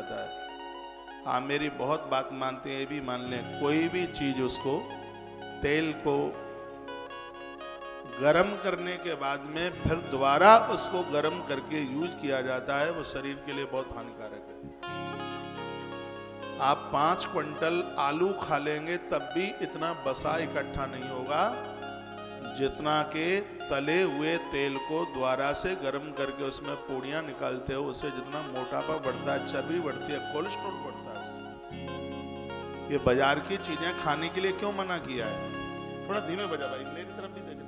जाता है। आप मेरी बहुत बात मानते हैं, ये भी मान लें, कोई भी चीज उसको तेल को गरम करने के बाद में फिर दोबारा उसको गरम करके यूज किया जाता है, वो शरीर के लिए बहुत हानिकारक है। आप 5 क्विंटल आलू खा लेंगे तब भी इतना वसा इकट्ठा नहीं होगा जितना के तले हुए तेल को द्वारा से गर्म करके उसमें पूड़ियां निकालते हो, उससे जितना मोटापा बढ़ता है, चर्बी बढ़ती है, कोलेस्ट्रॉल बढ़ता है उससे। ये बाजार की चीजें खाने के लिए क्यों मना किया है? थोड़ा धीमे बजा भाई, मेरी तरफ भी देख ले।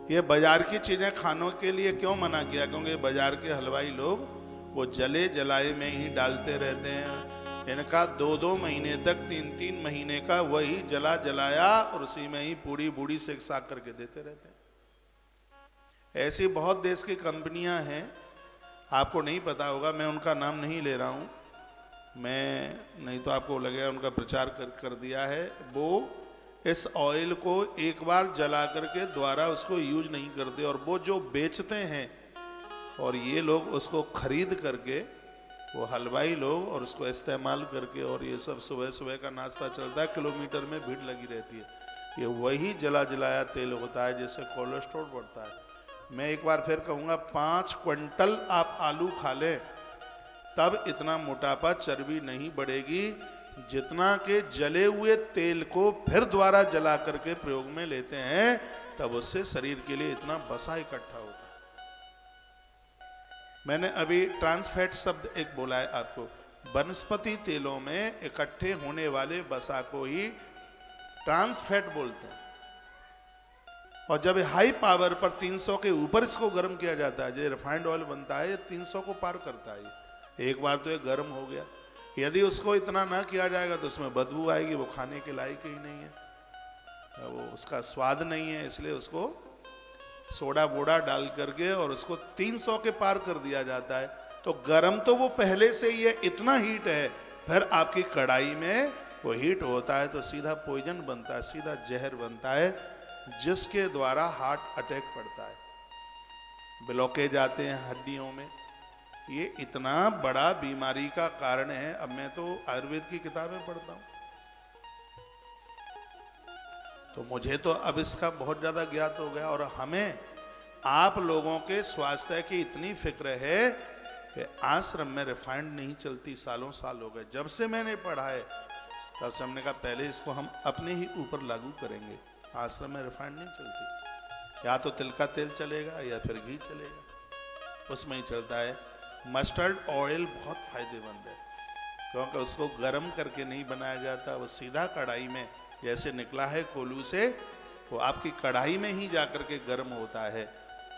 ये बाजार की चीजें खानों के लिए क्यों मना किया? क्योंकि बाजार के हलवाई लोग वो जले जलाए में ही डालते रहते हैं। इनका 2-2 महीने तक, 3-3 महीने का वही जला जलाया और उसी में ही पूड़ी बूड़ी से साग करके देते रहते हैं। ऐसी बहुत देश की कंपनियां हैं, आपको नहीं पता होगा, मैं उनका नाम नहीं ले रहा हूं, मैं नहीं तो आपको लगेगा उनका प्रचार कर दिया है। वो इस ऑयल को एक बार जला करके दोबारा उसको यूज नहीं करते, और वो जो बेचते हैं और ये लोग उसको खरीद करके, वो हलवाई लोग, और उसको इस्तेमाल करके, और ये सब सुबह सुबह का नाश्ता चलता है, किलोमीटर में भीड़ लगी रहती है। ये वही जला जलाया तेल होता है जिससे कोलेस्ट्रॉल बढ़ता है। मैं एक बार फिर कहूँगा, 5 क्विंटल आप आलू खा लें तब इतना मोटापा, चर्बी नहीं बढ़ेगी जितना के जले हुए तेल को फिर दोबारा जला करके प्रयोग में लेते हैं, तब उससे शरीर के लिए इतना वसा इकट्ठा होता है। मैंने अभी ट्रांसफैट शब्द एक बोला है आपको। वनस्पति तेलों में इकट्ठे होने वाले वसा को ही ट्रांसफैट बोलते हैं, और जब हाई पावर पर 300 के ऊपर इसको गर्म किया जाता है, जो रिफाइंड ऑयल बनता है, ये 300 को पार करता है। एक बार तो ये गर्म हो गया, यदि उसको इतना ना किया जाएगा तो उसमें बदबू आएगी, वो खाने के लायक ही नहीं है, वो उसका स्वाद नहीं है, इसलिए उसको सोडा वोडा डाल करके और उसको 300 के पार कर दिया जाता है। तो गर्म तो वो पहले से ही है, इतना हीट है, फिर आपकी कढ़ाई में वो हीट होता है तो सीधा पॉइजन बनता है, सीधा जहर बनता है, जिसके द्वारा हार्ट अटैक पड़ता है, ब्लॉकेज आते हैं हड्डियों में। ये इतना बड़ा बीमारी का कारण है। अब मैं तो आयुर्वेद की किताबें पढ़ता हूं, तो मुझे तो अब इसका बहुत ज्यादा ज्ञात हो गया। और हमें आप लोगों के स्वास्थ्य की इतनी फिक्र है कि आश्रम में रिफाइंड नहीं चलती, सालों साल हो गए। जब से मैंने पढ़ा है तब से हमने कहा पहले इसको हम अपने ही ऊपर लागू करेंगे। आश्रम में रिफाइंड नहीं चलती, या तो तिल का तेल चलेगा या फिर घी चलेगा, उसमें ही चलता है। मस्टर्ड ऑयल बहुत फायदेमंद है, क्योंकि उसको गर्म करके नहीं बनाया जाता, वो सीधा कढ़ाई में जैसे निकला है कोलू से, वो आपकी कढ़ाई में ही जाकर के गर्म होता है,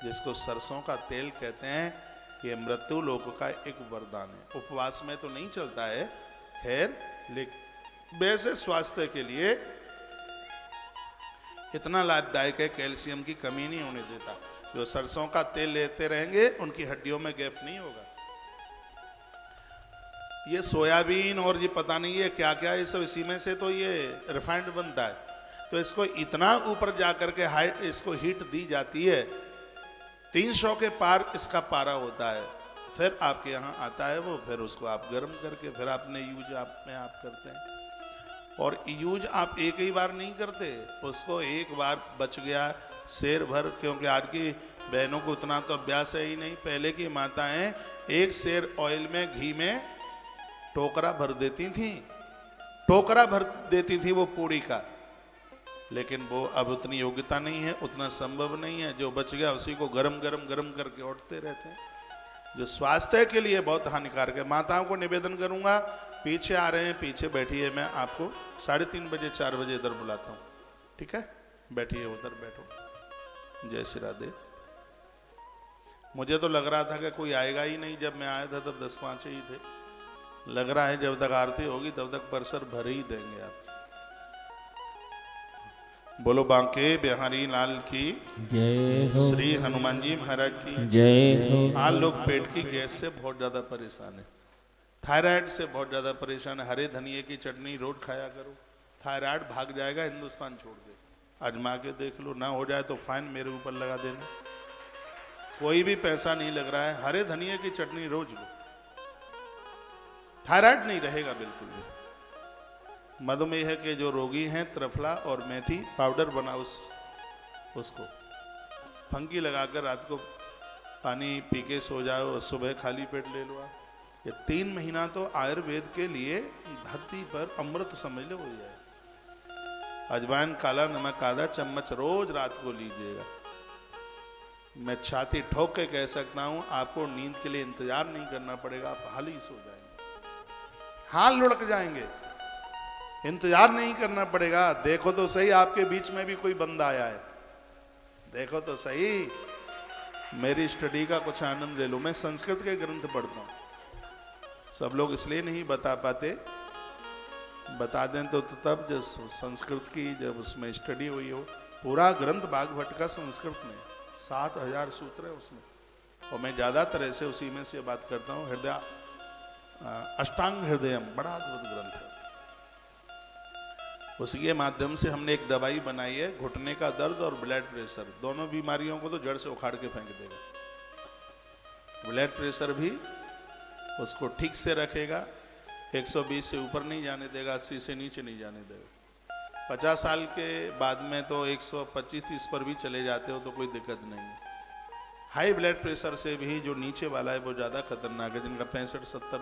जिसको सरसों का तेल कहते हैं। ये मृत्यु लोक का एक वरदान है। उपवास में तो नहीं चलता है खैर, लेकिन वैसे स्वास्थ्य के लिए इतना लाभदायक है, कैल्शियम की कमी नहीं होने देता। जो सरसों का तेल लेते रहेंगे उनकी हड्डियों में गैप नहीं होगा। ये सोयाबीन और ये पता नहीं ये क्या क्या, ये सब इसी में से तो ये रिफाइंड बनता है। तो इसको इतना ऊपर जाकर के हाइट, इसको हीट दी जाती है, 300 के पार इसका पारा होता है, फिर आपके यहाँ आता है वो, फिर उसको आप गर्म करके फिर आपने यूज आप में आप करते हैं। और यूज आप एक ही बार नहीं करते, उसको एक बार बच गया शेर भर, क्योंकि आज की बहनों को उतना तो अभ्यास है ही नहीं। पहले की माताएं एक शेर ऑयल में, घी में टोकरा भर देती थी, टोकरा भर देती थी वो पूड़ी का, लेकिन वो अब उतनी योग्यता नहीं है, उतना संभव नहीं है। जो बच गया उसी को गरम गरम गरम करके उठते रहते हैं, जो स्वास्थ्य के लिए बहुत हानिकारक है। माताओं को निवेदन करूंगा, पीछे आ रहे हैं, पीछे बैठिए, मैं आपको 3:30 बजे 4 बजे इधर बुलाता हूँ, ठीक है? बैठिए, उधर बैठो। जय श्री राधे। मुझे तो लग रहा था कि कोई आएगा ही नहीं, जब मैं आया था तब 10-5 ही थे। लग रहा है जब तक आरती होगी तब तक परिसर भर ही देंगे आप। बोलो बांके बिहारी लाल की जय हो, श्री हनुमान जी महाराज की जय हो। आज लोग पेट की गैस से बहुत ज्यादा परेशान है, थायराइड से बहुत ज्यादा परेशान है। हरे धनिए की चटनी रोज खाया करो, थायराइड भाग जाएगा हिंदुस्तान छोड़ के। आजमा के देख लो, ना हो जाए तो फाइन मेरे ऊपर लगा देना, कोई भी पैसा नहीं लग रहा है। हरे धनिए की चटनी रोज लो, थायराइड नहीं रहेगा बिल्कुल भी। मधुमेह के जो रोगी हैं त्रिफला और मेथी पाउडर बना उसको फंकी लगाकर रात को पानी पी के सो जाओ और सुबह खाली पेट ले लो आप। ये 3 महीना तो आयुर्वेद के लिए धरती पर अमृत समझ लो हो जाए। अजवाइन काला नमक आधा चम्मच रोज रात को लीजिएगा। मैं छाती ठोक के कह सकता हूं आपको नींद के लिए इंतजार नहीं करना पड़ेगा, आप हाल ही सो जाएंगे, हाल लुढ़क जाएंगे, इंतजार नहीं करना पड़ेगा। देखो तो सही आपके बीच में भी कोई बंदा आया है, देखो तो सही, मेरी स्टडी का कुछ आनंद ले लो। मैं संस्कृत के ग्रंथ पढ़ता हूं, सब लोग इसलिए नहीं बता पाते, बता दें तो तब जब संस्कृत की जब उसमें स्टडी हुई हो। पूरा ग्रंथ भागवत का संस्कृत में 7000 सूत्र है उसमें, और मैं ज्यादा तरह से उसी में से बात करता हूँ। हृदय अष्टांग हृदयम बड़ा अद्भुत ग्रंथ है। उसके माध्यम से हमने एक दवाई बनाई है, घुटने का दर्द और ब्लड प्रेशर, दोनों बीमारियों को तो जड़ से उखाड़ के फेंक देगा। ब्लड प्रेशर भी उसको ठीक से रखेगा, 120 से ऊपर नहीं जाने देगा, 80 से नीचे नहीं जाने देगा। 50 साल के बाद में तो 125-30 पर भी चले जाते हो तो कोई दिक्कत नहीं है। हाई ब्लड प्रेशर से भी जो नीचे वाला है वो ज़्यादा खतरनाक है, जिनका 65-70,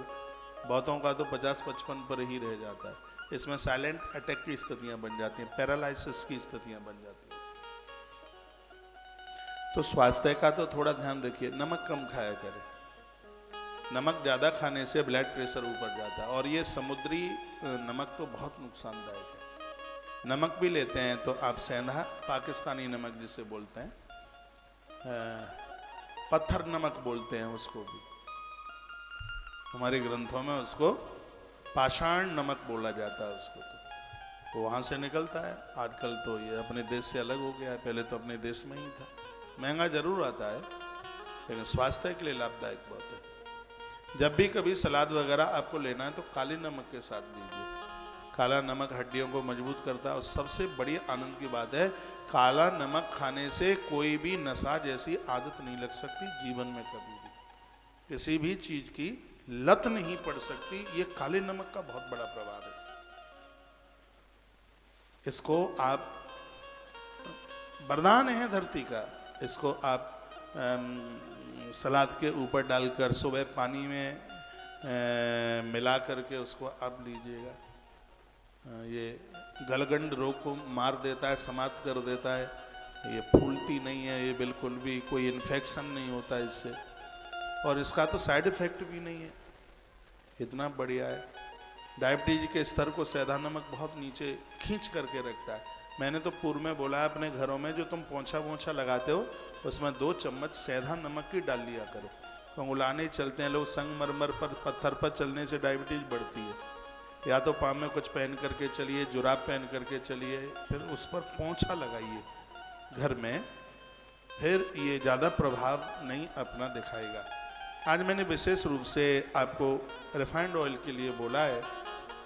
बहुतों का तो 50-55 पर ही रह जाता है। इसमें साइलेंट अटैक की स्थितियां बन जाती हैं, पैरालिसिस की स्थितियां बन जाती हैं। तो स्वास्थ्य का तो थोड़ा ध्यान रखिए, नमक कम खाया करें। नमक ज़्यादा खाने से ब्लड प्रेशर ऊपर जाता है, और ये समुद्री नमक तो बहुत नुकसानदायक है। नमक भी लेते हैं तो आप सेंधा पाकिस्तानी नमक जिसे बोलते हैं, पत्थर नमक बोलते हैं उसको भी, हमारे ग्रंथों में उसको पाषाण नमक बोला जाता है उसको। तो वहाँ से निकलता है। आजकल तो ये अपने देश से अलग हो गया है, पहले तो अपने देश में ही था। महंगा जरूर आता है लेकिन स्वास्थ्य के लिए लाभदायक बहुत है। जब भी कभी सलाद वगैरह आपको लेना है तो काले नमक के साथ लीजिए। काला नमक हड्डियों को मजबूत करता है, और सबसे बड़ी आनंद की बात है काला नमक खाने से कोई भी नशा जैसी आदत नहीं लग सकती जीवन में, कभी भी किसी भी चीज की लत नहीं पड़ सकती। ये काले नमक का बहुत बड़ा प्रभाव है। इसको आप, वरदान है धरती का, इसको आप सलाद के ऊपर डालकर सुबह पानी में मिला करके उसको आप लीजिएगा। ये गलगंड रोग को मार देता है, समाप्त कर देता है। ये फूलती नहीं है, ये बिल्कुल भी कोई इन्फेक्शन नहीं होता इससे, और इसका तो साइड इफेक्ट भी नहीं है, इतना बढ़िया है। डायबिटीज के स्तर को सेंधा नमक बहुत नीचे खींच करके रखता है। मैंने तो पूर्व में बोला है, अपने घरों में जो तुम पोंछा लगाते हो उसमें 2 चम्मच सेंधा नमक की डाल लिया करो। तो उलाने चलते हैं लोग, संगमरमर पर पत्थर पर चलने से डायबिटीज बढ़ती है। या तो पाँव में कुछ पहन करके चलिए, जुराब पहन करके चलिए, फिर उस पर पोंछा लगाइए घर में, फिर ये ज़्यादा प्रभाव नहीं अपना दिखाएगा। आज मैंने विशेष रूप से आपको रिफाइंड ऑयल के लिए बोला है।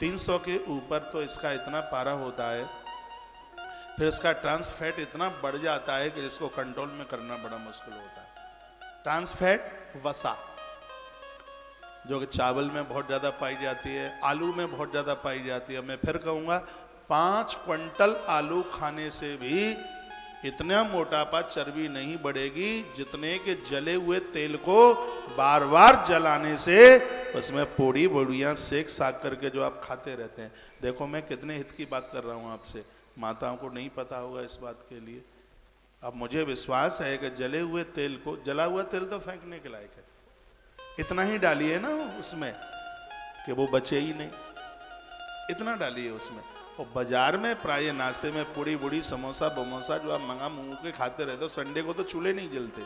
300 के ऊपर तो इसका इतना पारा होता है, फिर इसका ट्रांस फैट इतना बढ़ जाता है कि इसको कंट्रोल में करना बड़ा मुश्किल होता है। ट्रांस फैट वसा, जो कि चावल में बहुत ज़्यादा पाई जाती है, आलू में बहुत ज़्यादा पाई जाती है। मैं फिर कहूँगा 5 क्विंटल आलू खाने से भी इतना मोटापा चर्बी नहीं बढ़ेगी जितने के जले हुए तेल को बार बार जलाने से उसमें पोड़ी बड़ियाँ सेक साक करके जो आप खाते रहते हैं। देखो मैं कितने हित की बात कर रहा हूँ आपसे, माताओं को नहीं पता होगा इस बात के लिए। अब मुझे विश्वास है कि जले हुए तेल को, जला हुआ तेल तो फेंकने के लायक है, इतना ही डालिए ना उसमें कि वो बचे ही नहीं, इतना डालिए उसमें। और बाजार में प्राय नाश्ते में पूड़ी बूड़ी समोसा बमोसा जो आप मंगा मुंह के खाते रहते हो, संडे को तो चूल्हे नहीं जलते,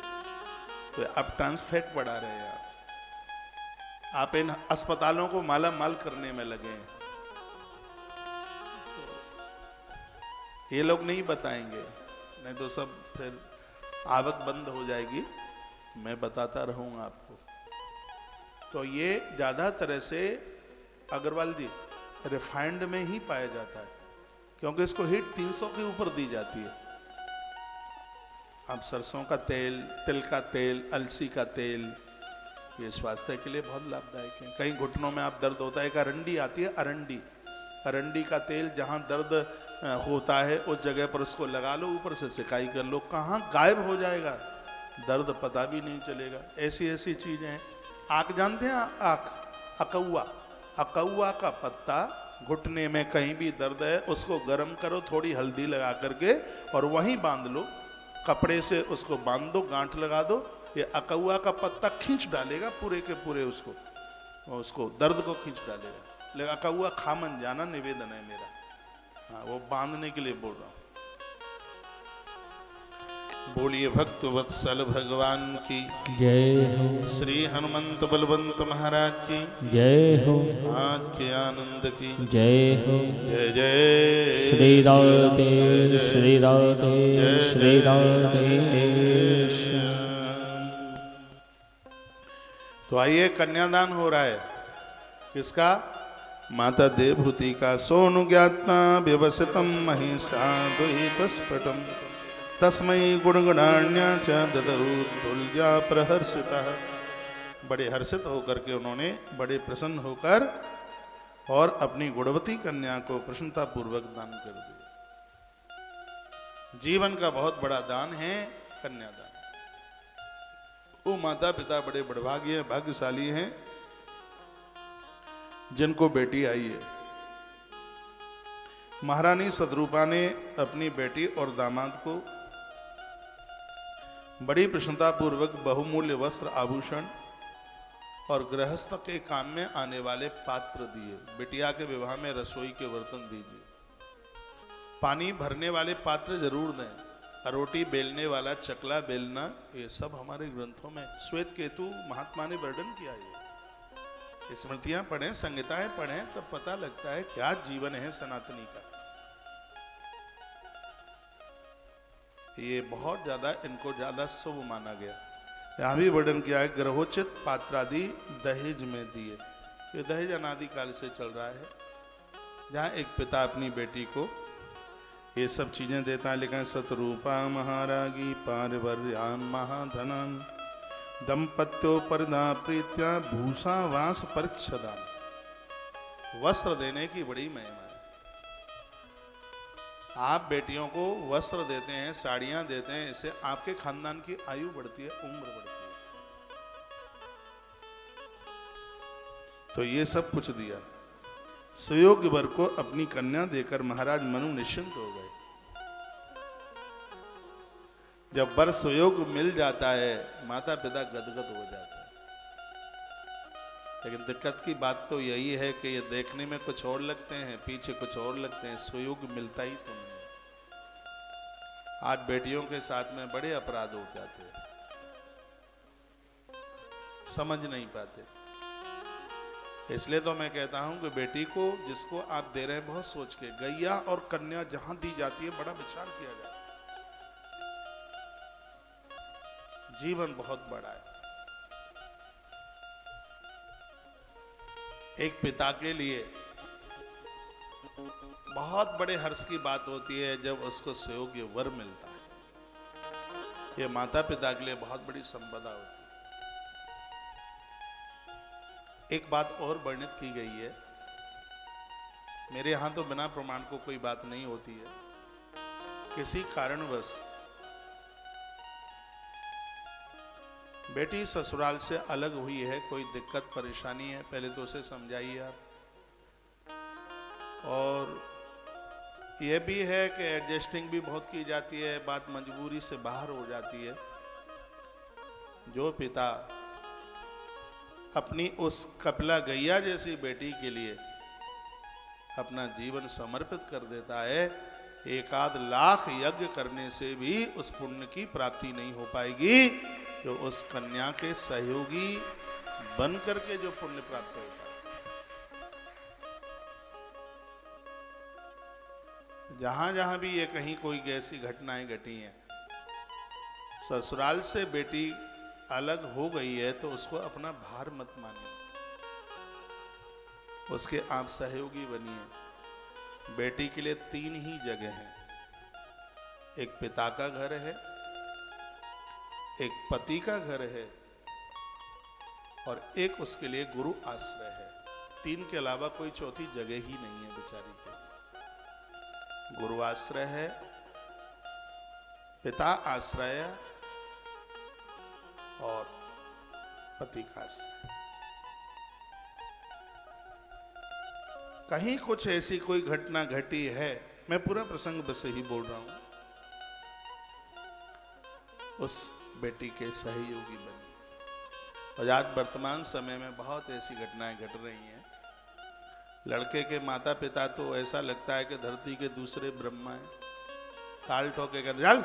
तो अब ट्रांस फैट बढ़ा रहे हैं आप इन अस्पतालों को माला माल करने में लगे हैं। ये लोग नहीं बताएंगे, नहीं तो सब फिर आवक बंद हो जाएगी, मैं बताता रहूंगा आपको। तो ये ज्यादा तरह से अग्रवाल जी रिफाइंड में ही पाया जाता है, क्योंकि इसको हीट 300 के ऊपर दी जाती है। अब सरसों का तेल, तिल का तेल, अलसी का तेल, ये स्वास्थ्य के लिए बहुत लाभदायक है। कहीं घुटनों में आप दर्द होता है, एक अरंडी आती है, अरंडी, अरंडी का तेल जहाँ दर्द होता है उस जगह पर उसको लगा लो, ऊपर से सिकाई कर लो, कहाँ गायब हो जाएगा, दर्द पता भी नहीं चलेगा। ऐसी ऐसी चीजें हैं। आँख जानते हैं? आँख, अकौआ, अकौआ का पत्ता, घुटने में कहीं भी दर्द है उसको गर्म करो, थोड़ी हल्दी लगा करके और वहीं बांध लो, कपड़े से उसको बांध दो, गांठ लगा दो, ये अकौआ का पत्ता खींच डालेगा पूरे के पूरे उसको दर्द को खींच डालेगा। लेकिन अकौआ खामन जाना निवेदन है मेरा, हाँ, वो बांधने के लिए बोल रहा हूं। बोलिए भक्त वत्सल भगवान की जय हो, श्री हनुमंत बलवंत महाराज की जय हो, आज के आनंद की जय हो। जय जय श्री राधे श्री राधे श्री राधे। तो आइए, कन्यादान हो रहा है। किसका? माता देवहूति का। सोनु ज्ञात्मा व्यवसितम महिषा दुहितस्फुटम तस्मै गुणगुणान्या च ददौ तुल्या प्रहर्षितः। बड़े हर्षित होकर के उन्होंने, बड़े प्रसन्न होकर और अपनी गुणवती कन्या को प्रसन्नता पूर्वक दान कर दिया। जीवन का बहुत बड़ा दान है कन्यादान। वो माता पिता बड़े बड़भागी हैं, भाग्यशाली हैं जिनको बेटी आई है। महारानी सतरूपा ने अपनी बेटी और दामाद को बड़ी प्रसन्नता पूर्वक बहुमूल्य वस्त्र, आभूषण और गृहस्थ के काम में आने वाले पात्र दिए। बिटिया के विवाह में रसोई के बर्तन दीजिए, पानी भरने वाले पात्र जरूर दें, रोटी बेलने वाला चकला बेलना, ये सब हमारे ग्रंथों में श्वेत केतु महात्मा ने वर्णन किया है। स्मृतियां पढ़ें, संहिताएं पढ़ें, तब पता लगता है क्या जीवन है सनातनी का। ये बहुत ज्यादा, इनको ज्यादा शुभ माना गया। यहां भी वर्णन किया है, ग्रहोचित पात्रादि दहेज में दिए। ये दहेज अनादिकाल से चल रहा है, जहां एक पिता अपनी बेटी को ये सब चीजें देता है। लेकिन सतरूपा महारागी पारिवर्यान महाधनन दंपत्यो परिदा प्रीत्या भूषा वास परीक्षदान। वस्त्र देने की बड़ी महिमा है। आप बेटियों को वस्त्र देते हैं, साड़ियां देते हैं, इससे आपके खानदान की आयु बढ़ती है, उम्र बढ़ती है। तो ये सब कुछ दिया। सुयोग्य वर को अपनी कन्या देकर महाराज मनु निश्चिंत हो गए। जब वर सुयोग मिल जाता है, माता पिता गदगद हो जाता है। लेकिन दिक्कत की बात तो यही है कि ये देखने में कुछ और लगते हैं, पीछे कुछ और लगते हैं, सुयोग मिलता ही तो नहीं। आज बेटियों के साथ में बड़े अपराध हो जाते हैं, समझ नहीं पाते। इसलिए तो मैं कहता हूं कि बेटी को, जिसको आप दे रहे हैं, बहुत सोच के, गैया और कन्या जहां दी जाती है बड़ा विचार किया जाता है। जीवन बहुत बड़ा है। एक पिता के लिए बहुत बड़े हर्ष की बात होती है जब उसको सुयोग्य वर मिलता है। यह माता पिता के लिए बहुत बड़ी संपदा होती है। एक बात और वर्णित की गई है, मेरे यहां तो बिना प्रमाण को कोई बात नहीं होती है। किसी कारणवश बेटी ससुराल से अलग हुई है, कोई दिक्कत परेशानी है, पहले तो उसे समझाइए आप। और यह भी है कि एडजस्टिंग भी बहुत की जाती है, बात मजबूरी से बाहर हो जाती है। जो पिता अपनी उस कपिला गैया जैसी बेटी के लिए अपना जीवन समर्पित कर देता है, 1 लाख यज्ञ करने से भी उस पुण्य की प्राप्ति नहीं हो पाएगी जो उस कन्या के सहयोगी बन करके जो पुण्य प्राप्त होगा। जहां जहां भी ये कहीं कोई ऐसी घटनाएं घटी हैं, ससुराल से बेटी अलग हो गई है, तो उसको अपना भार मत मानिए, उसके आप सहयोगी बनिए। बेटी के लिए 3 ही जगह हैं, एक पिता का घर है, एक पति का घर है, और एक उसके लिए गुरु आश्रय है। 3 के अलावा कोई चौथी जगह ही नहीं है बेचारी के। गुरु आश्रय है, पिता आश्रय और पति का आश्रय। कहीं कुछ ऐसी कोई घटना घटी है, मैं पूरा प्रसंग बस ही बोल रहा हूं, उस बेटी के सहयोगी बनी। और आज वर्तमान समय में बहुत ऐसी घटनाएं घट रही हैं। लड़के के माता पिता तो ऐसा लगता है कि धरती के दूसरे ब्रह्मा हैं। ताल ठोके कहते चल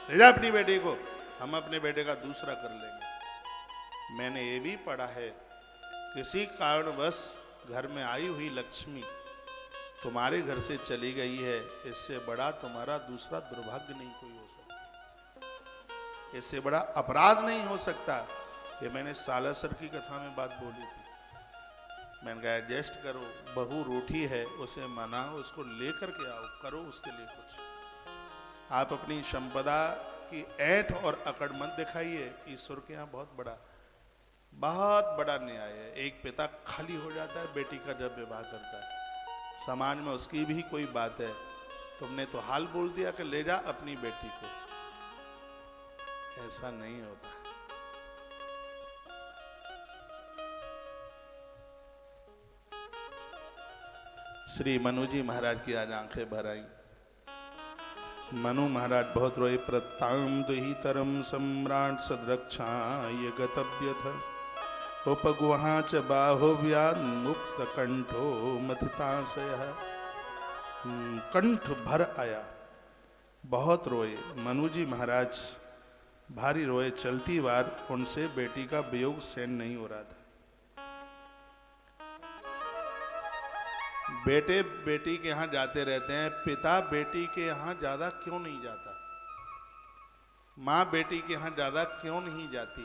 ले जा अपनी बेटी को, हम अपने बेटे का दूसरा कर लेंगे। मैंने ये भी पढ़ा है, किसी कारणवश घर में आई हुई लक्ष्मी तुम्हारे घर से चली गई है, इससे बड़ा तुम्हारा दूसरा दुर्भाग्य नहीं कोई हो सकता, इससे बड़ा अपराध नहीं हो सकता। ये मैंने सालासर की कथा में बात बोली थी। मैंने कहा एडजस्ट करो, बहू रूठी है, उसे मनाओ, उसको लेकर के आओ, करो उसके लिए कुछ। आप अपनी संपदा की ऐठ और अकड़ मत दिखाइए। ईश्वर के यहाँ बहुत बड़ा न्याय है। एक पिता खाली हो जाता है बेटी का जब विवाह करता है, समाज में उसकी भी कोई बात है, तुमने तो हाल बोल दिया कि ले जा अपनी बेटी को। ऐसा नहीं होता। श्री मनु जी महाराज की आज आंखें भर आई। मनु महाराज बहुत रोए। प्रताम दुहितरम सम्राट सदरक्षाय गतव्यथ उपगुहा च बाहुव्यान मुक्त कंठो मथिताशयः। कंठ भर आया, बहुत रोए। मनु जी महाराज भारी रोए। चलती बार उनसे बेटी का वियोग सहन नहीं हो रहा था। बेटे बेटी के यहाँ जाते रहते हैं, पिता बेटी के यहाँ ज्यादा क्यों नहीं जाता? माँ बेटी के यहाँ ज्यादा क्यों नहीं जाती?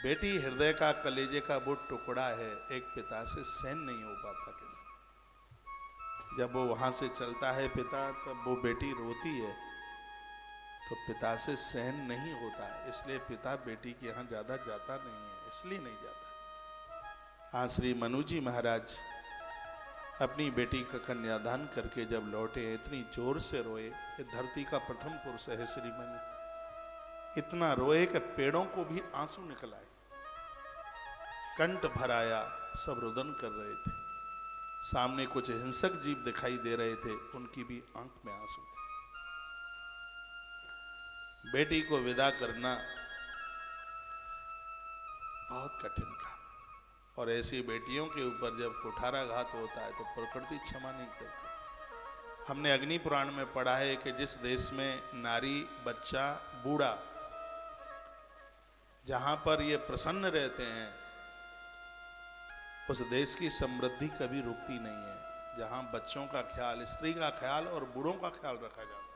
बेटी हृदय का, कलेजे का वो टुकड़ा है, एक पिता से सहन नहीं हो पाता किसी। जब वो वहां से चलता है पिता, तब वो बेटी रोती है तो पिता से सहन नहीं होता है, इसलिए पिता बेटी के यहाँ ज्यादा जाता नहीं है, इसलिए नहीं जाता। आज श्री मनु जी महाराज अपनी बेटी का कन्यादान करके जब लौटे, इतनी जोर से रोए। ये धरती का प्रथम पुरुष है श्री मनु। इतना रोए कि पेड़ों को भी आंसू निकल आए, कंठ भर आया, सब रुदन कर रहे थे। सामने कुछ हिंसक जीव दिखाई दे रहे थे, उनकी भी आंख में आंसू थे। बेटी को विदा करना बहुत कठिन काम, और ऐसी बेटियों के ऊपर जब कुठाराघात होता है तो प्रकृति क्षमा नहीं करती। हमने अग्नि पुराण में पढ़ा है कि जिस देश में नारी, बच्चा, बूढ़ा, जहां पर ये प्रसन्न रहते हैं, उस देश की समृद्धि कभी रुकती नहीं है। जहां बच्चों का ख्याल, स्त्री का ख्याल और बूढ़ों का ख्याल रखा जाता है,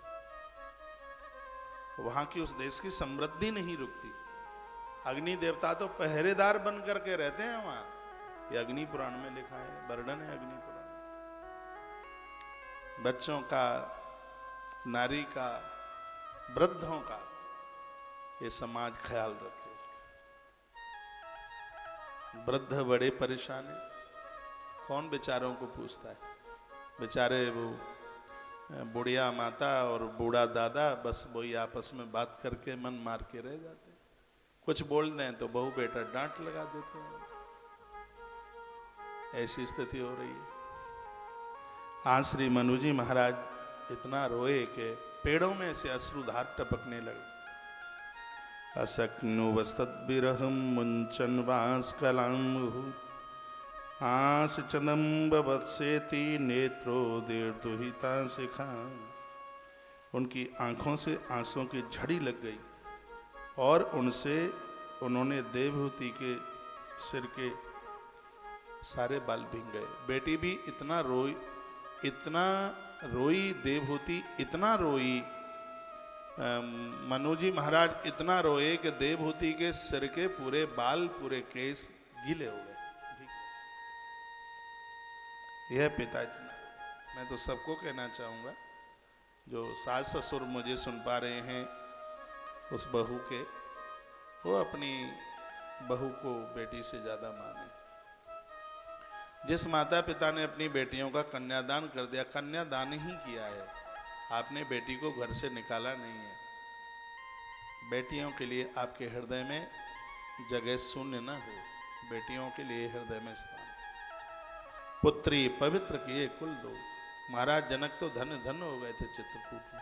वहां की उस देश की समृद्धि नहीं रुकती। अग्नि देवता तो पहरेदार बन करके रहते हैं वहां। ये अग्नि पुराण में लिखा है, वर्णन है अग्नि पुराण। बच्चों का, नारी का, वृद्धों का ये समाज ख्याल रखे। वृद्ध बड़े परेशान है, कौन बेचारों को पूछता है? बेचारे वो बुढ़िया माता और बूढ़ा दादा बस वही आपस में बात करके मन मार के रह जाते हैं। कुछ बोल दें तो बहू बेटा डांट लगा देते हैं। ऐसी स्थिति हो रही है। आज श्री मनु जी महाराज इतना रोए कि पेड़ों में से अश्रुधार टपकने लगे। असक्नुवस्तद्विरहं मुञ्चन् वांस्कलामुः आस चदम्ब वत्सेति नेत्रोदीर्दुहिता शिखा। उनकी आंखों से आंसुओं की झड़ी लग गई और उन्होंने देवहूति के सिर के सारे बाल भीग गए। बेटी भी इतना रोई, देवहूति इतना रोई, मनु जी महाराज इतना रोए कि देवहूति के सिर के पूरे बाल, पूरे केस गीले हो गए। यह पिता इतना। मैं तो सबको कहना चाहूंगा, जो सास ससुर मुझे सुन पा रहे हैं, उस बहू के, वो अपनी बहू को बेटी से ज्यादा माने। जिस माता पिता ने अपनी बेटियों का कन्यादान कर दिया, कन्यादान ही किया है, आपने बेटी को घर से निकाला नहीं है। बेटियों के लिए आपके हृदय में जगह शून्य न हो, बेटियों के लिए हृदय में स्थान। पुत्री पवित्र किए कुल दो। महाराज जनक तो धन्य धन्य हो गए थे चित्रकूट में,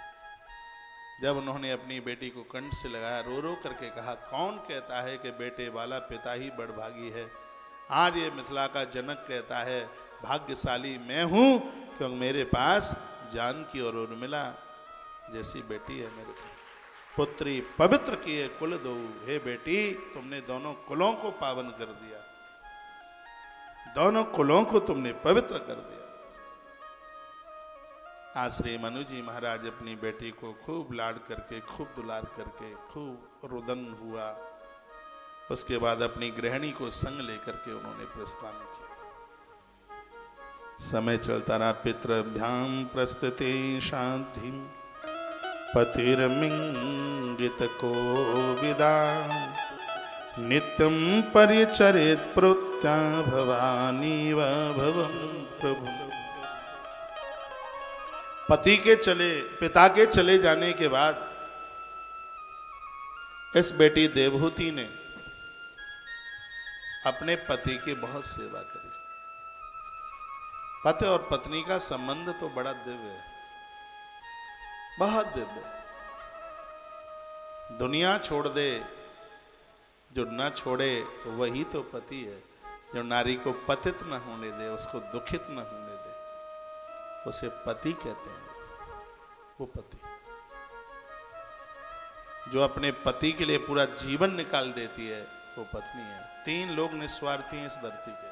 जब उन्होंने अपनी बेटी को कंठ से लगाया, रो रो करके कहा, कौन कहता है कि बेटे वाला पिता ही बड़भागी है। आज ये मिथिला का जनक कहता है भाग्यशाली मैं हूं, क्योंकि मेरे पास जानकी और उर्मिला जैसी बेटी है मेरे पास। पुत्री पवित्र किए कुल दो। हे बेटी, तुमने दोनों कुलों को पावन कर दिया, दोनों कुलों को तुमने पवित्र कर दिया। आज श्री मनु जी महाराज अपनी बेटी को खूब लाड करके, खूब दुलार करके, खूब रुदन हुआ। उसके बाद अपनी गृहिणी को संग लेकर के उन्होंने प्रस्थान किया। समय चलता रहा। पितृभ्याम प्रस्तुते शांति पतिर्मिंगित को विदा नित्यं परिचरेत प्रोत्या भवानी व भवं प्रभु। पति के पिता के चले जाने के बाद इस बेटी देवहूति ने अपने पति की बहुत सेवा करी। पति और पत्नी का संबंध तो बड़ा दिव्य है, बहुत दिव्य। दुनिया छोड़ दे, जो ना छोड़े वही तो पति है। जो नारी को पतित न होने दे, उसको दुखित न होने दे, उसे पति कहते हैं। वो पति जो अपने पति के लिए पूरा जीवन निकाल देती है, वो पत्नी है। 3 लोग निस्वार्थी हैं इस धरती के,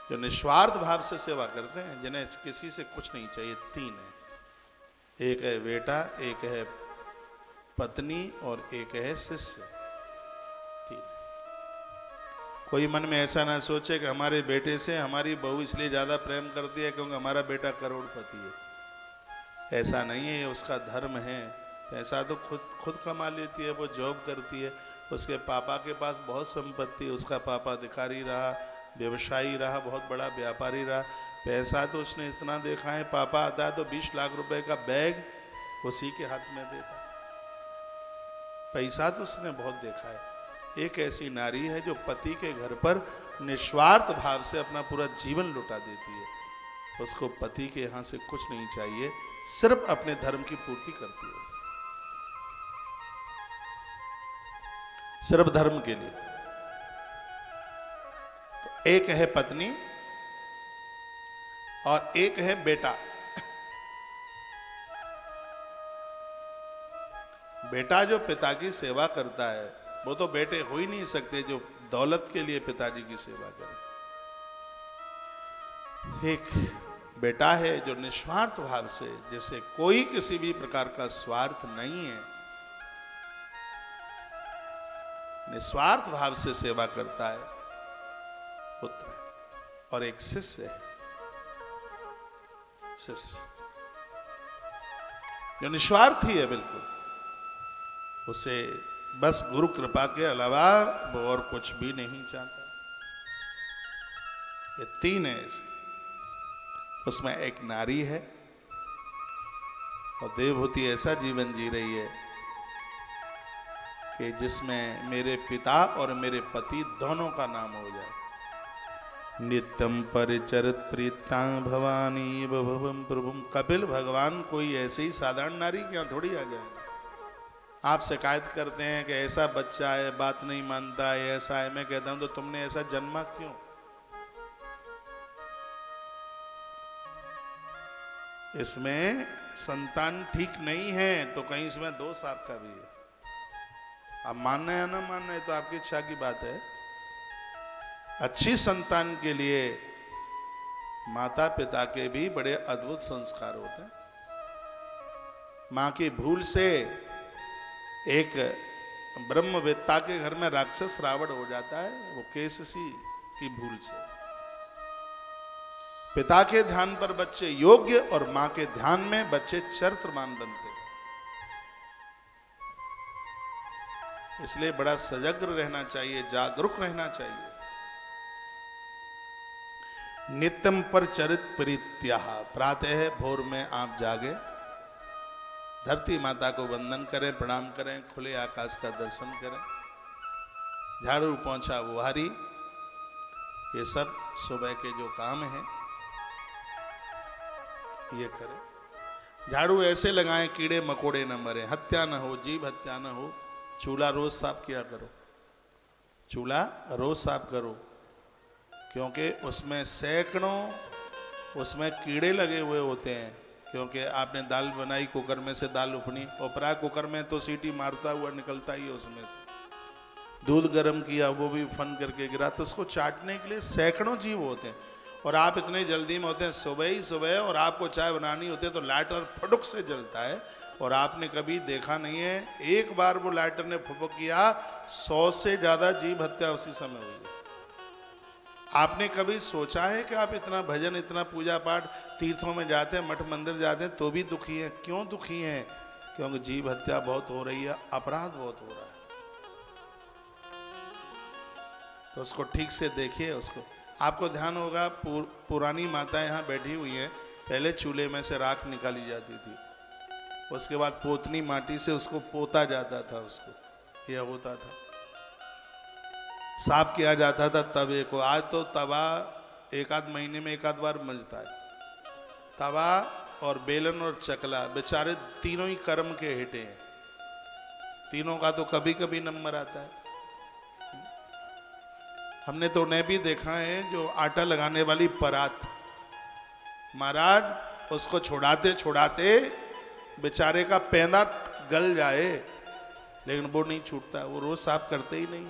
जो निस्वार्थ भाव से सेवा करते हैं, जिन्हें किसी से कुछ नहीं चाहिए। 3 है, एक है बेटा, एक है पत्नी और एक है शिष्य। 3। कोई मन में ऐसा ना सोचे कि हमारे बेटे से हमारी बहू इसलिए ज्यादा प्रेम करती है क्योंकि हमारा बेटा करोड़पति है। ऐसा नहीं है, उसका धर्म है। पैसा तो खुद कमा लेती है, वो जॉब करती है। उसके पापा के पास बहुत संपत्ति, उसका पापा अधिकारी रहा, व्यवसायी रहा, बहुत बड़ा व्यापारी रहा। पैसा तो उसने इतना देखा है, पापा आता है तो 20 लाख रुपए का बैग उसी के हाथ में देता। पैसा तो उसने बहुत देखा है। एक ऐसी नारी है जो पति के घर पर निस्वार्थ भाव से अपना पूरा जीवन लुटा देती है। उसको पति के यहां से कुछ नहीं चाहिए, सिर्फ अपने धर्म की पूर्ति करती है, सिर्फ धर्म के लिए। तो एक है पत्नी और एक है बेटा। बेटा जो पिता की सेवा करता है, वो तो बेटे हो ही नहीं सकते जो दौलत के लिए पिताजी की सेवा करे। एक बेटा है जो निस्वार्थ भाव से, जैसे कोई किसी भी प्रकार का स्वार्थ नहीं है, निस्वार्थ भाव से सेवा करता है, पुत्र। और एक शिष्य है, शिष्य जो निस्वार्थी है बिल्कुल, उसे बस गुरु कृपा के अलावा वो और कुछ भी नहीं चाहता। ये 3 है। उसमें एक नारी है और देवहूति ऐसा जीवन जी रही है कि जिसमें मेरे पिता और मेरे पति दोनों का नाम हो जाए। नित्यम परिचरित प्रीता भवानी भवम प्रभुम। कपिल भगवान कोई ऐसे ही साधारण नारी क्या थोड़ी आ जाए। आप शिकायत करते हैं कि ऐसा बच्चा है, बात नहीं मानता है, ऐसा है। मैं कहता हूं तो तुमने ऐसा जन्मा क्यों? इसमें संतान ठीक नहीं है तो कहीं इसमें दोष आपका भी है। आप मानना है या ना मानना है तो आपकी इच्छा की बात है। अच्छी संतान के लिए माता पिता के भी बड़े अद्भुत संस्कार होते हैं। मां की भूल से एक ब्रह्मवेत्ता के घर में राक्षस रावण हो जाता है, वो केससी की भूल से। पिता के ध्यान पर बच्चे योग्य और मां के ध्यान में बच्चे चरित्रवान बनते। इसलिए बड़ा सजग रहना चाहिए, जागरूक रहना चाहिए। नित्यम पर चरित प्रीत्याह, प्रातः भोर में आप जागे, धरती माता को वंदन करें, प्रणाम करें, खुले आकाश का दर्शन करें, झाड़ू पोंछा बुहारी, ये सब सुबह के जो काम हैं ये करें। झाड़ू ऐसे लगाएं कीड़े मकोड़े न मरे, हत्या न हो, जीव हत्या न हो। चूल्हा रोज साफ किया करो, चूल्हा रोज साफ करो, क्योंकि उसमें सैकड़ों उसमें कीड़े लगे हुए होते हैं। क्योंकि आपने दाल बनाई, कुकर में से दाल उफनी, उपरा कुकर में तो सीटी मारता हुआ निकलता ही है उसमें से। दूध गर्म किया, वो भी फन करके गिरा, तो उसको चाटने के लिए सैकड़ों जीव होते हैं। और आप इतने जल्दी में होते हैं सुबह ही सुबह, और आपको चाय बनानी होती है तो लाइटर फटुक से जलता है, और आपने कभी देखा नहीं है, एक बार वो लाइटर ने फुफुक किया, 100 से ज्यादा जीव हत्या उसी समय हुई है। आपने कभी सोचा है कि आप इतना भजन, इतना पूजा पाठ, तीर्थों में जाते हैं, मठ मंदिर जाते हैं, तो भी दुखी हैं? क्यों दुखी हैं? क्योंकि जीव हत्या बहुत हो रही है, अपराध बहुत हो रहा है। तो उसको ठीक से देखिए। उसको आपको ध्यान होगा, पुरानी माता यहाँ बैठी हुई है, पहले चूल्हे में से राख निकाली जाती थी, उसके बाद पोतनी माटी से उसको पोता जाता था, उसको यह होता था, साफ किया जाता था तवे को। आज तो तवा एक आध महीने में एक आध बार मंजता है। तवा और बेलन और चकला, बेचारे तीनों ही कर्म के हिटे हैं, तीनों का तो कभी कभी नंबर आता है। हमने तो उन्हें भी देखा है जो आटा लगाने वाली परात, महाराज उसको छुड़ाते छुड़ाते बेचारे का पैंदा गल जाए, लेकिन वो नहीं छूटता, वो रोज साफ करते ही नहीं।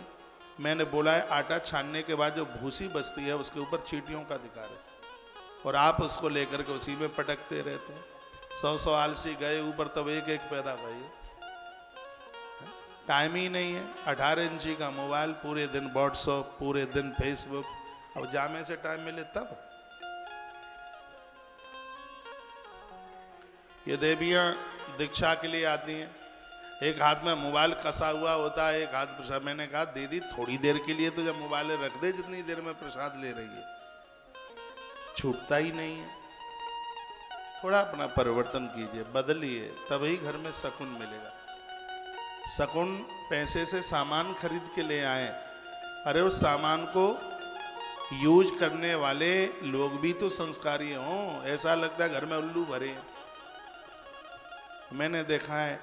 मैंने बोला है, आटा छानने के बाद जो भूसी बचती है उसके ऊपर चींटियों का अधिकार है, और आप उसको लेकर के उसी में पटकते रहते हैं। 100 आलसी गए ऊपर, तब एक एक पैदा भाई, टाइम ही नहीं है। 18 इंची का मोबाइल, पूरे दिन व्हाट्सएप, पूरे दिन फेसबुक, अब जामे से टाइम मिले तब। ये देवियां दीक्षा के लिए आती हैं, एक हाथ में मोबाइल कसा हुआ होता है, एक हाथ प्रसाद। मैंने कहा दीदी थोड़ी देर के लिए तो जब मोबाइल रख दे, जितनी देर में प्रसाद ले रही है, छूटता ही नहीं है। थोड़ा अपना परिवर्तन कीजिए, बदलिए, तभी घर में सुकून मिलेगा। सुकून पैसे से सामान खरीद के ले आए, अरे उस सामान को यूज करने वाले लोग भी तो संस्कारी हों। ऐसा लगता है घर में उल्लू भरे हैं। मैंने देखा है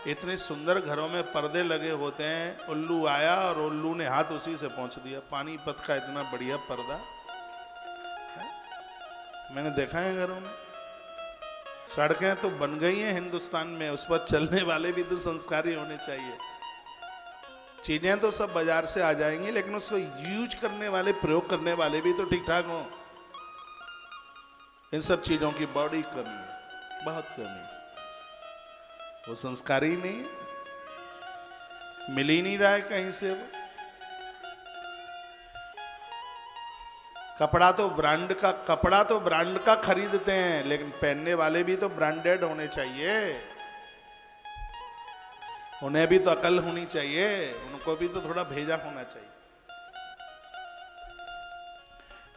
इतने सुंदर घरों में पर्दे लगे होते हैं, उल्लू आया और उल्लू ने हाथ उसी से पहुंच दिया। पानीपत का इतना बढ़िया पर्दा है, मैंने देखा है घरों में। सड़कें तो बन गई हैं हिंदुस्तान में, उस पर चलने वाले भी तो संस्कारी होने चाहिए। चीजें तो सब बाजार से आ जाएंगी, लेकिन उसको यूज करने वाले, प्रयोग करने वाले भी तो ठीक ठाक हों। इन सब चीजों की बड़ी कमी है, बहुत कमी है। वो संस्कारी नहीं है, मिल ही नहीं रहा है कहीं से। वो कपड़ा तो ब्रांड का खरीदते हैं, लेकिन पहनने वाले भी तो ब्रांडेड होने चाहिए। उन्हें भी तो अकल होनी चाहिए, उनको भी तो थोड़ा भेजा होना चाहिए।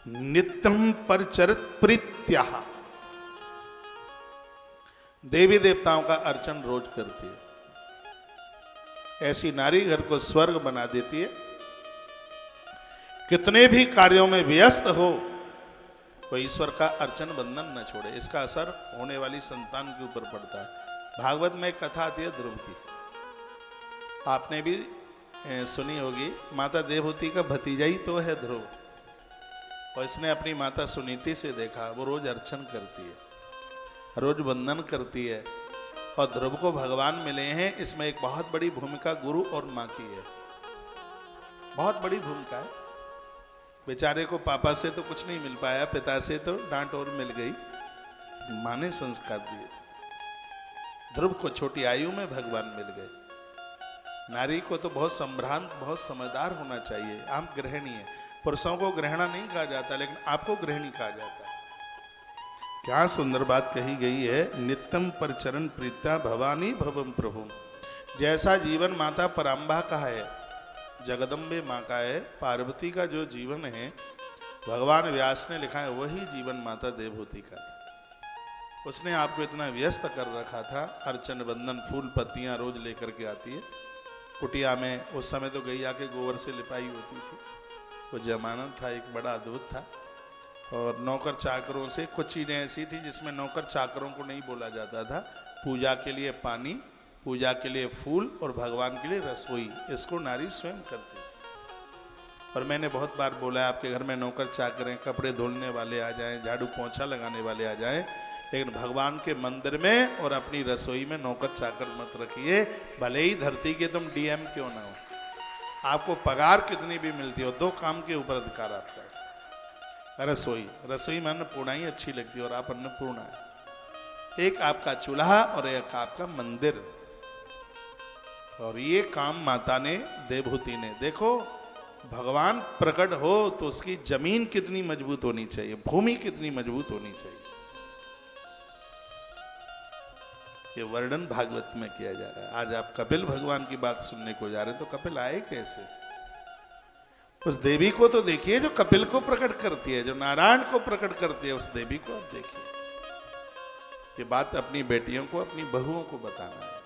नित्यम परचरित प्रीत्याह, देवी देवताओं का अर्चन रोज करती है। ऐसी नारी घर को स्वर्ग बना देती है। कितने भी कार्यों में व्यस्त हो, वो ईश्वर का अर्चन बंधन न छोड़े। इसका असर होने वाली संतान के ऊपर पड़ता है। भागवत में एक कथा आती है ध्रुव की, आपने भी सुनी होगी। माता देवहूति का भतीजा ही तो है ध्रुव, और इसने अपनी माता सुनीति से देखा, वो रोज अर्चन करती है, रोज वंदन करती है, और ध्रुव को भगवान मिले हैं। इसमें एक बहुत बड़ी भूमिका गुरु और माँ की है, बहुत बड़ी भूमिका है। बेचारे को पापा से तो कुछ नहीं मिल पाया, पिता से तो डांट और मिल गई, माँ ने संस्कार दिए थे। ध्रुव को छोटी आयु में भगवान मिल गए। नारी को तो बहुत संभ्रांत, बहुत समझदार होना चाहिए। आप गृहिणी है, पुरुषों को गृहिणा नहीं कहा जाता, लेकिन आपको गृहिणी कहा जाता है। क्या सुंदर बात कही गई है। नित्यम परचरण प्रीत्या भवानी भवम प्रभु। जैसा जीवन माता पराम्बा का है, जगदम्बे माँ का है, पार्वती का जो जीवन है भगवान व्यास ने लिखा है, वही जीवन माता देवहूति का था। उसने आपको इतना व्यस्त कर रखा था, अर्चन बंदन फूल पत्तियां रोज लेकर के आती है कुटिया में। उस समय तो गैया के गोबर से लिपाई होती थी, वो जमाना था एक बड़ा अद्भुत था। और नौकर चाकरों से, कुछ चीज़ें ऐसी थी जिसमें नौकर चाकरों को नहीं बोला जाता था। पूजा के लिए पानी, पूजा के लिए फूल और भगवान के लिए रसोई, इसको नारी स्वयं करती थी। और मैंने बहुत बार बोला है, आपके घर में नौकर चाकर, कपड़े धुलने वाले आ जाएं, झाड़ू पोंछा लगाने वाले आ जाएं, लेकिन भगवान के मंदिर में और अपनी रसोई में नौकर चाकर मत रखिए। भले ही धरती के तुम डीएम क्यों ना हो, आपको पगार कितनी भी मिलती हो, 2 काम के ऊपर अधिकार आपका है। रसोई में अन्नपूर्णा ही अच्छी लगती है, और आप अन्नपूर्णा है। एक आपका चूल्हा और एक आपका मंदिर, और ये काम माता ने, देवहूति ने, देखो भगवान प्रकट हो तो उसकी जमीन कितनी मजबूत होनी चाहिए, भूमि कितनी मजबूत होनी चाहिए। ये वर्णन भागवत में किया जा रहा है। आज आप कपिल भगवान की बात सुनने को जा रहे हैं, तो कपिल आए कैसे? उस देवी को तो देखिए जो कपिल को प्रकट करती है, जो नारायण को प्रकट करती है, उस देवी को आप देखिए। ये बात अपनी बेटियों को, अपनी बहुओं को बताना है।